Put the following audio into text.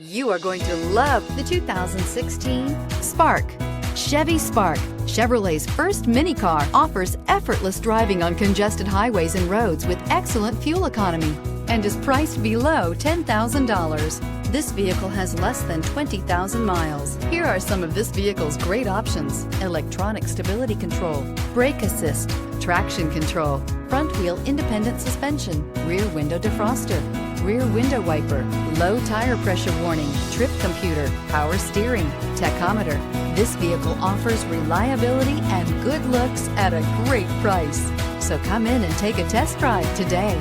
You are going to love the 2016 Spark. Chevy Spark, Chevrolet's first mini car, offers effortless driving on congested highways and roads with excellent fuel economy and is priced below $10,000. This vehicle has less than 20,000 miles. Here are some of this vehicle's great options: electronic stability control, brake assist, traction control, front wheel independent suspension, rear window defroster, rear window wiper, low tire pressure warning, trip computer, power steering, tachometer. This vehicle offers reliability and good looks at a great price. So come in and take a test drive today.